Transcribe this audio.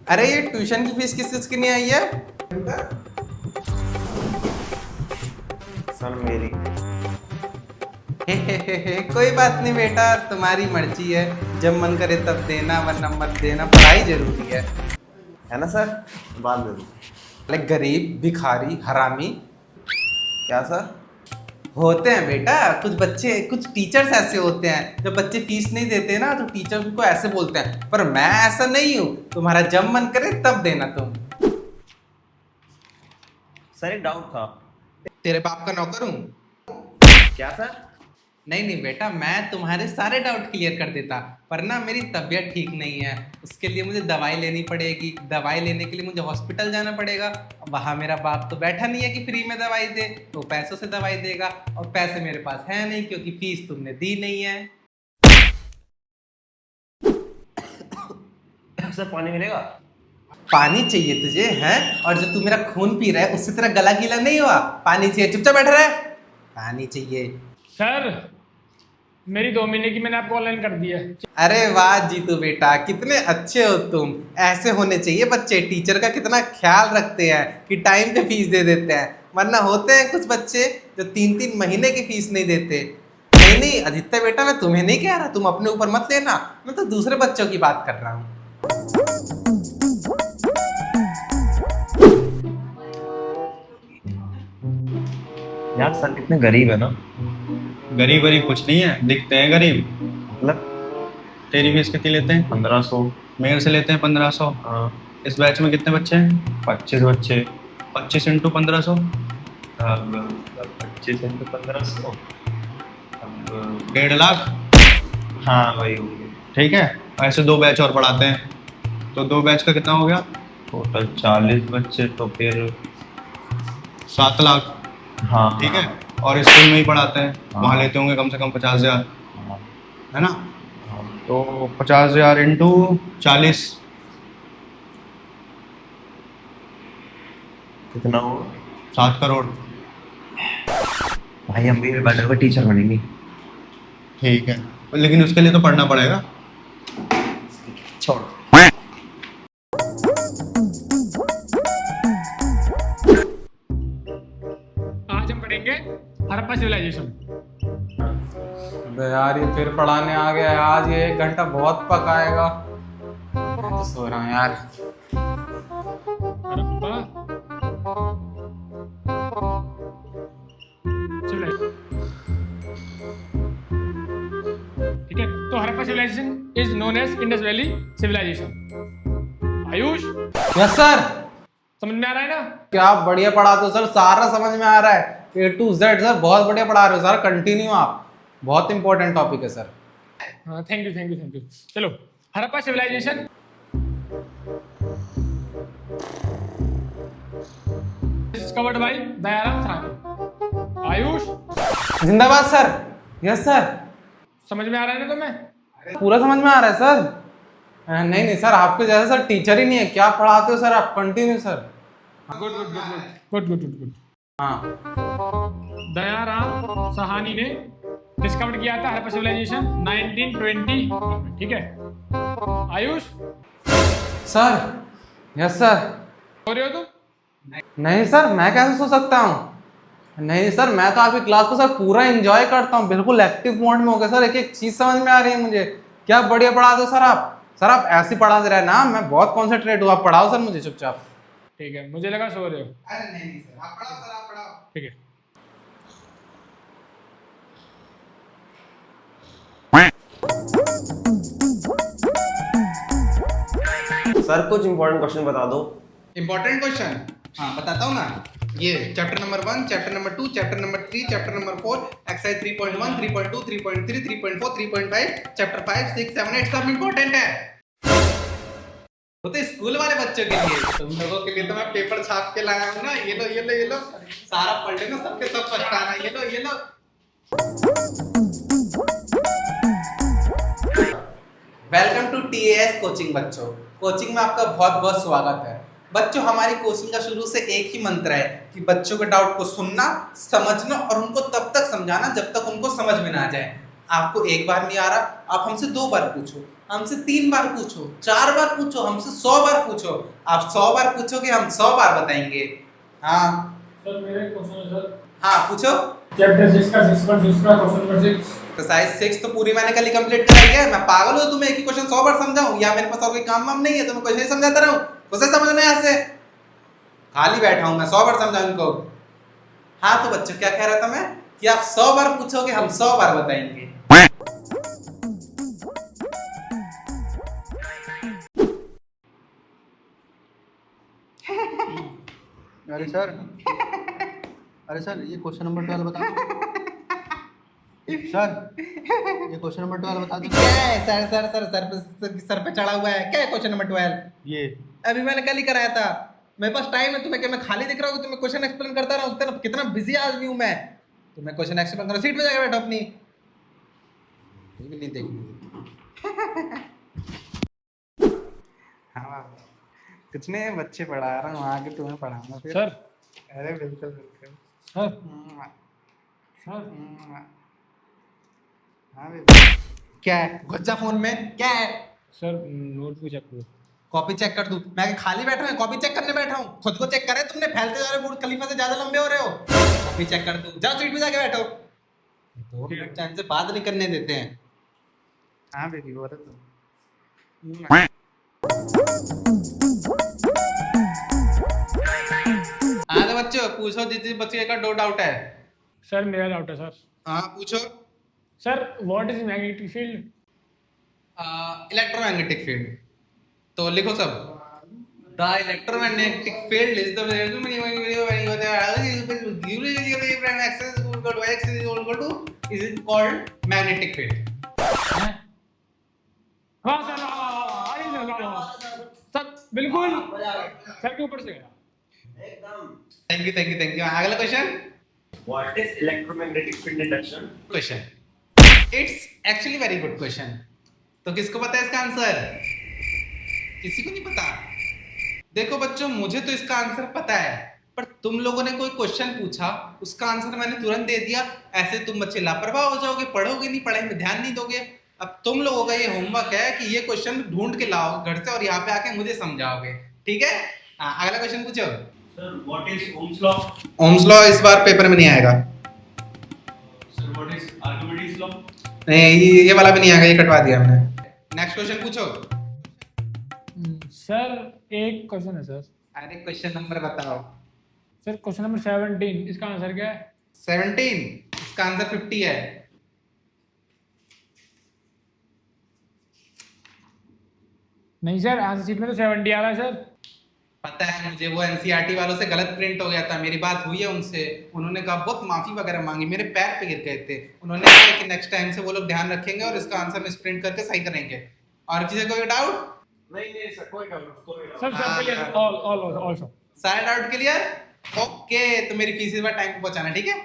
अरे ये ट्यूशन की फीस किस किसकी नहीं आई है? सर मेरी। कोई बात नहीं बेटा, तुम्हारी मर्जी है, जब मन करे तब देना वरना मत देना, पढ़ाई जरूरी है ना सर? बाद में दूँ। है। गरीब भिखारी हरामी क्या सर? होते हैं बेटा, कुछ बच्चे, कुछ टीचर्स ऐसे होते हैं, जब बच्चे फीस नहीं देते ना तो टीचर को ऐसे बोलते हैं, पर मैं ऐसा नहीं हूँ, तुम्हारा जब मन करे तब देना तुम। सर एक डाउट था। तेरे बाप का नौकर हूँ? क्या सर? नहीं नहीं बेटा, मैं तुम्हारे सारे डाउट क्लियर कर देता, पर ना मेरी तबीयत ठीक नहीं है, उसके लिए मुझे दवाई लेनी पड़ेगी, दवाई लेने के लिए मुझे हॉस्पिटल जाना पड़ेगा। वहाँ मेरा बाप तो बैठा नहीं है कि फ्री में दवाई दे, तो पैसों से दवाई देगा, और पैसे मेरे पास है नहीं क्योंकि फीस तुमने दी नहीं है। सर पानी मिलेगा? पानी चाहिए तुझे हैं? और जो तू मेरा खून पी रहा है उससे तेरा गला गीला नहीं हुआ? पानी चाहिए, चुपचाप बैठ रहा है। पानी चाहिए। सर मेरी 2 महीने की मैंने आपको ऑनलाइन कर दी है। अरे वाह जीतू बेटा, कितने अच्छे हो तुम। ऐसे होने चाहिए बच्चे, टीचर का कितना ख्याल रखते हैं कि टाइम पे फीस दे देते हैं, वरना होते हैं कुछ बच्चे जो 3-3 महीने की फीस नहीं देते। नहीं नहीं आदित्य बेटा, मैं तुम्हें नहीं कह रहा, तुम अपने ऊपर मत लेना, मैं तो दूसरे बच्चों की बात कर रहा हूँ। यार सर कितने गरीब है ना। गरीब गरीब कुछ नहीं है, दिखते हैं गरीब। मतलब तेरी फीस कितनी लेते हैं? 1500। मेरे से लेते हैं 1500। हाँ। इस बैच में कितने बच्चे हैं? 25 बच्चे। 25 इंटू 1500, अब 25 इंटू 1500। अब 1.5 लाख। हाँ वही हो गया। ठीक है, ऐसे 2 बैच और पढ़ाते हैं, तो 2 बैच का कितना हो गया? टोटल 40 बच्चे तो फिर 7 लाख। हाँ ठीक है, और स्कूल में ही पढ़ाते हैं, हाँ। वहाँ लेते होंगे कम से कम 50,000, हाँ, है ना? हाँ। तो 50,000 इंटू 40, कितना हो? 7 करोड़। भाई हम भी बेटर का टीचर बनेंगे। ठीक है, लेकिन उसके लिए तो पढ़ना पड़ेगा। छोड़। आज हम पढ़ेंगे हड़प्पा सिविलाइजेशन। अबे यार, ये फिर पढ़ाने आ गया है आज, ये 1 घंटा बहुत पकाएगा। मैं तो सो रहा हूँ यार। हड़प्पा सिविलाइजेशन। ठीक है, तो Harappa civilisation is known as Indus valley civilisation. Ayush yes sir. समझ में आ रहा है ना? क्या बढ़िया पढ़ाते हो सर, सारा समझ में आ रहा है, A to Z सर, बहुत बढ़िया पढ़ा रहे हो सर, कंटिन्यू आप, बहुत इंपॉर्टेंट टॉपिक है सर। हाँ thank you thank you thank you. चलो, Harappa civilisation discovered by Dayaram Sahni. Ayush जिंदाबाद सर। Yes sir. समझ में आ रहा है ना तुम्हें? पूरा समझ में आ रहा है सर। नहीं नहीं सर, आपके जैसा सर टीचर ही नहीं है, क्या पढ़ाते हो सर आप, continue sir. Good good good good good good good. हाँ। दयाराम साहनी ने डिस्कवर किया था हड़प्पा सिविलाइजेशन 1920। ठीक है आयुष, सर। Yes sir. हो रहे हो तुम? नहीं सर, मैं कैसे सो सकता हूँ? नहीं सर, मैं तो आपकी क्लास को सर पूरा एंजॉय करता हूँ, बिल्कुल एक्टिव मोड में हो गया सर, एक एक चीज समझ में आ रही है मुझे। क्या बढ़िया पढ़ा दो सर आप। सर आप ऐसे पढ़ा दे रहे हैं ना, मैं बहुत कॉन्सेंट्रेट हूँ, आप पढ़ाओ सर मुझे चुपचाप। ठीक है, मुझे लगा सो रहे हो। अरे नहीं नहीं सर, आप पढ़ाओ सर, आप पढ़ाओ। ठीक है। सर कुछ इंपॉर्टेंट क्वेश्चन बता दो। Important question? हाँ बताता हूँ ना। ये chapter number 1, chapter number 2, chapter number 3, chapter number 4, exercise 3.1, 3.2, 3.3, 3.4, 3.5, chapter 5, 6, 7, 8 सब इंपॉर्टेंट है। वो तो स्कूल वाले बच्चों के लिए, तुम लोगों के लिए तो मैं पेपर छाप के लाया हूँ ना। ये लो ये लो ये लो, सारा पढ़ लेना, सबके सब पछताना। ये लो ये लो। वेलकम टू TAS कोचिंग बच्चों। कोचिंग में आपका बहुत बहुत स्वागत है बच्चों। हमारी कोचिंग का शुरू से एक ही मंत्र है कि बच्चों के डाउट को सुनना, समझना और उनको तब तक समझाना जब तक उनको समझ में ना आ जाए। आपको एक बार नहीं आ रहा, आप हमसे 2 बार पूछो, हमसे 3 बार पूछो, 4 बार पूछो, हमसे 100 बार पूछो। आप 100 बार पूछोगे, हम 100 बार बताएंगे। हाँ सर मेरा क्वेश्चन है सर। हाँ पूछो। चैप्टर 6 का 6.6 का क्वेश्चन नंबर 6। एक्सरसाइज 6 तो पूरी मैंने कल ही कंप्लीट कराई है। मैं पागल हूँ तुम्हें एक ही क्वेश्चन 100 बार समझाऊं, या मेरे पास और कोई काम वाम नहीं है तो मैं क्वेश्चन ही समझाता रहूं? क्वेश्चन समझना यहाँ से खाली बैठा हूं मैं, 100 बार समझाऊं इनको। हाँ तो बच्चों क्या कह रहा था मैं कि आप 100 बार पूछोगे, हम 100 बार बताएंगे। अरे सर, अरे सर ये क्वेश्चन नंबर 12 बता दो। सर ये क्वेश्चन नंबर 12 बता दो। क्या है सर पे चढ़ा हुआ है? क्या है क्वेश्चन नंबर 12? ये अभी मैंने कल ही कराया था। मेरे पास टाइम है तुम्हें? क्या मैं खाली दिख रहा हूँ? तुम्हें क्वेश्चन एक्सप्लेन करता रहा हूँ? कितना बिजी आदमी हूँ मैं। तुम्हें क्वेश्चन एक्सप्लेन करो, सीट पे जाकर बैठो अपनी। ये भी नहीं देखनी। हाँ कुछ नहीं, बच्चे पढ़ा रहा हूँ, आगे तुम्हें पढ़ाऊंगा फिर। सर अरे बिल्कुल बिल्कुल। सर सर हाँ बिल्कुल। क्या है गुज्जा फोन में? क्या है? सर नोटबुक चेक करो। कॉपी चेक कर दूं? मैं खाली बैठा हूँ, कॉपी चेक करने बैठा हूँ? खुद को चेक करे तुमने? फैलते जा रहे बुर्ज खलीफा से ज्यादा लंबे हो रहे हो। कॉपी चेक कर दूं? जाओ सीट पे जाके बैठो। 2 मिनट टाइम से बात नहीं करने देते हैं। हाँ बेबी बोलो तो। हाँ तो बच्चों पूछो, जिस बच्चे का दो डाउट है। सर मेरा डाउट है सर। हाँ पूछो। Sir what is magnetic field? Electromagnetic field. तो लिखो सब। The electromagnetic field is the is called magnetic field. हाँ सर, सर बिल्कुल सर के ऊपर से गया। Thank you. अगला question. What is electromagnetic field induction? Question it's actually very good question. तो किसको पता है इसका आंसर? किसी को नहीं पता? देखो बच्चों, मुझे तो इसका आंसर पता है, पर तुम लोगों ने कोई क्वेश्चन पूछा, उसका आंसर मैंने तुरंत दे दिया। ऐसे तुम बच्चे लापरवाह हो जाओगे, पढ़ोगे नहीं, पढ़ाई में ध्यान नहीं दोगे। अब तुम लोगों का ये होमवर्क है कि ये क्वेश्चन ढूंढ के लाओ घर से और यहाँ पे आके मुझे समझाओगे, ठीक है? अगला क्वेश्चन पूछो। Sir, what is Ohm's law? Ohm's law इस बार पेपर में नहीं आएगा। Sir, what is Archimedes law? नहीं, ये वाला भी नहीं आएगा, ये कटवा दिया हमने। नेक्स्ट क्वेश्चन पूछो। सर एक क्वेश्चन है सर। अरे क्वेश्चन नंबर बताओ। सर क्वेश्चन नंबर 17, इसका आंसर क्या है? 17, इसका आंसर 50 है। नहीं सर, आंसर शीट में तो 70 आ रहा है सर। पता है मुझे, वो एनसीईआरटी वालों से गलत प्रिंट हो गया था। मेरी बात हुई है उनसे, उन्होंने कहा बहुत माफी वगैरह मांगी, मेरे पैर पे गिर गए थे। उन्होंने कहा कि नेक्स्ट टाइम से वो लोग ध्यान रखेंगे और इसका आंसर मिस प्रिंट करके सही करेंगे। और किसी को कोई डाउट? नहीं सर, कोई डाउट सर सब क्लियर, ऑल सर। सारे डाउट क्लियर? ओके, तो मेरी फीस इस बार टाइम पे पहुंचाना, ठीक है?